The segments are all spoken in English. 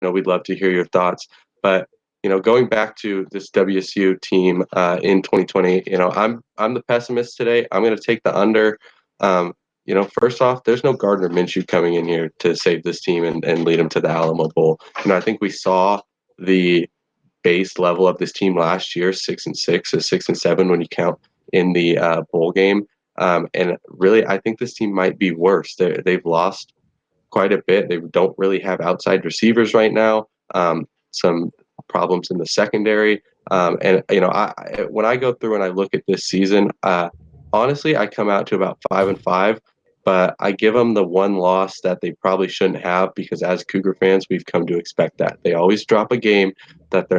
we'd love to hear your thoughts. But going back to this WSU team in 2020, I'm the pessimist today. I'm going to take the under. First off, there's no Gardner Minshew coming in here to save this team and lead them to the Alamo Bowl. I think we saw the base level of this team last year, 6-6 or 6-7 when you count in the bowl game. And really, I think this team might be worse. They've lost quite a bit. They don't really have outside receivers right now. Some problems in the secondary. When I go through and I look at this season, honestly, I come out to about 5-5. But I give them the one loss that they probably shouldn't have, because as Cougar fans, we've come to expect that. They always drop a game that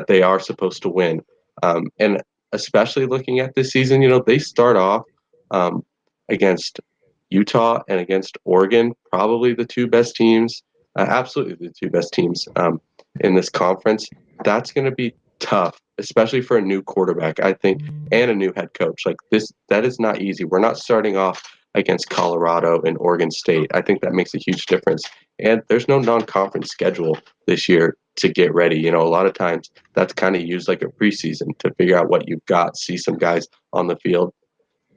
they are supposed to win. And especially looking at this season, they start off against Utah and against Oregon, probably the two best teams, absolutely the two best teams in this conference. That's going to be tough, especially for a new quarterback, I think, and a new head coach. That is not easy. We're not starting off against Colorado and Oregon State. I think that makes a huge difference. And there's no non-conference schedule this year to get ready. A lot of times that's kind of used like a preseason to figure out what you've got, see some guys on the field.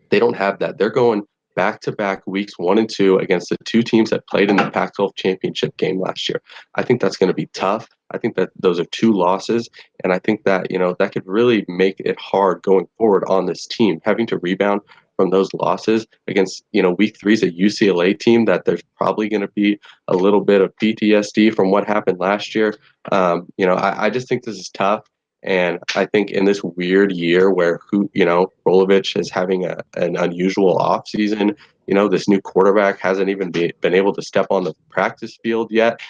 They don't have that. They're going back-to-back weeks 1 and 2 against the two teams that played in the Pac-12 championship game last year. I think that's going to be tough. I think that those are two losses, and I think that that could really make it hard going forward on this team, having to rebound from those losses against week 3 is a UCLA team that there's probably going to be a little bit of PTSD from what happened last year. I just think this is tough. And I think in this weird year where Rolovich is having an unusual offseason, this new quarterback hasn't even been able to step on the practice field yet.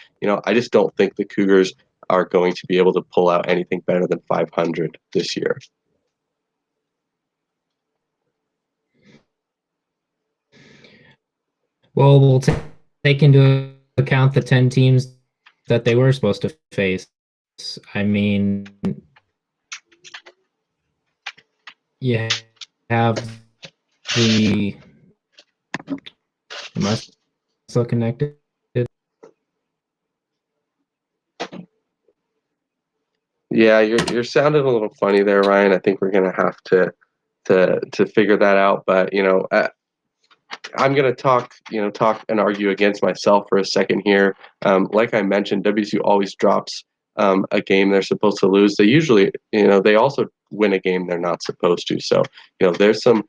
I just don't think the Cougars are going to be able to pull out anything better than 500 this year. Well, we'll take into account the 10 teams that they were supposed to face. I mean, you have the... Am I still connected? Yeah, you're sounding a little funny there, Ryan. I think we're gonna have to figure that out. But I'm gonna talk and argue against myself for a second here. Like I mentioned, WSU always drops a game they're supposed to lose. They usually, they also win a game they're not supposed to. So, there's some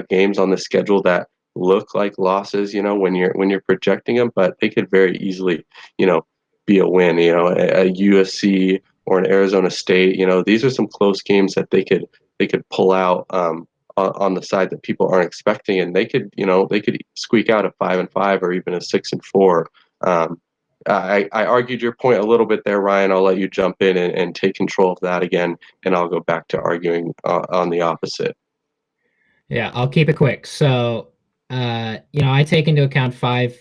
games on the schedule that look like losses, when you're projecting them, but they could very easily, be a win. A USC or an Arizona State. These are some close games that they could pull out on the side that people aren't expecting, and they could squeak out a 5-5 or even a 6-4. I argued your point a little bit there, Ryan. I'll let you jump in and take control of that again, and I'll go back to arguing on the opposite. Yeah, I'll keep it quick. So, I take into account five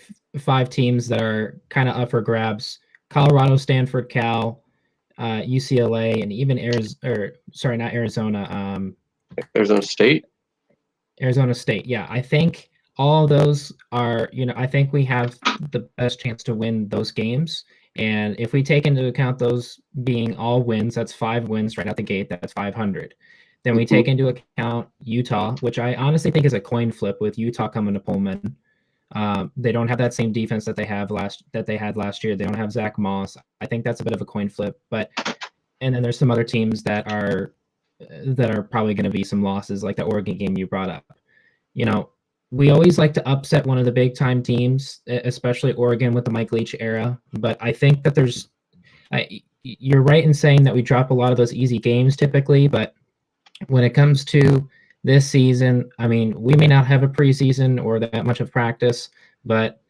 teams that are kind of up for grabs: Colorado, Stanford, Cal, UCLA, and even not Arizona. Arizona State. Arizona State. Yeah, I think all of those are. I think we have the best chance to win those games. And if we take into account those being all wins, that's 5 wins right out the gate. That's 500. Then we take into account Utah, which I honestly think is a coin flip with Utah coming to Pullman. They don't have that same defense that they had last year. They don't have Zach Moss. I think that's a bit of a coin flip. And then there's some other teams that are probably going to be some losses, like the Oregon game you brought up. We always like to upset one of the big time teams, especially Oregon with the Mike Leach era. But I think that you're right in saying that we drop a lot of those easy games typically, but when it comes to this season, I mean, we may not have a preseason or that much of practice, but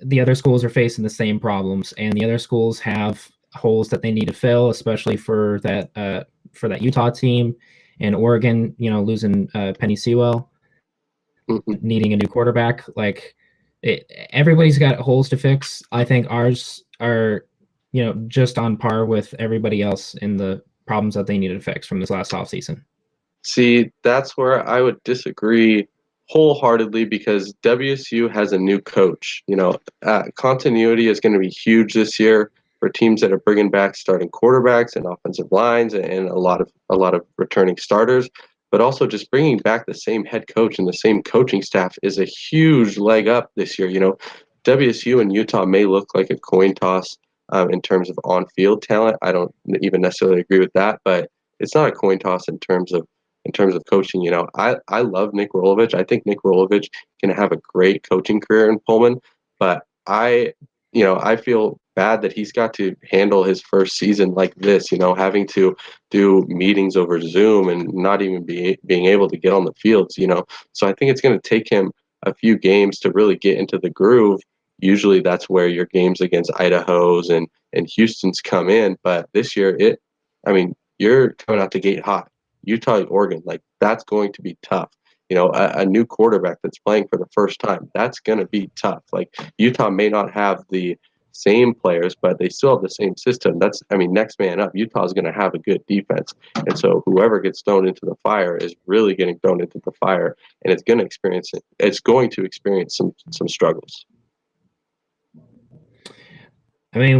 the other schools are facing the same problems, and the other schools have holes that they need to fill, especially for that Utah team, and Oregon, losing Penny Sewell, needing a new quarterback. Everybody's got holes to fix. I think ours are, just on par with everybody else in the problems that they needed to fix from this last offseason. See, that's where I would disagree wholeheartedly because WSU has a new coach. Continuity is going to be huge this year for teams that are bringing back starting quarterbacks and offensive lines and a lot of returning starters. But also just bringing back the same head coach and the same coaching staff is a huge leg up this year. WSU and Utah may look like a coin toss in terms of on-field talent. I don't even necessarily agree with that, but it's not a coin toss in terms of coaching. I love Nick Rolovich. I think Nick Rolovich can have a great coaching career in Pullman, but I feel bad that he's got to handle his first season like this, having to do meetings over Zoom and not even being able to get on the fields. So I think it's going to take him a few games to really get into the groove. Usually that's where your games against Idaho's and Houston's come in, but this year you're coming out the gate hot. Utah, Oregon, like that's going to be tough. A new quarterback that's playing for the first time, that's going to be tough. Like Utah may not have the same players, but they still have the same system. Next man up. Utah is going to have a good defense, and so whoever gets thrown into the fire is really getting thrown into the fire, and it's going to experience it. It's going to experience some struggles. I mean,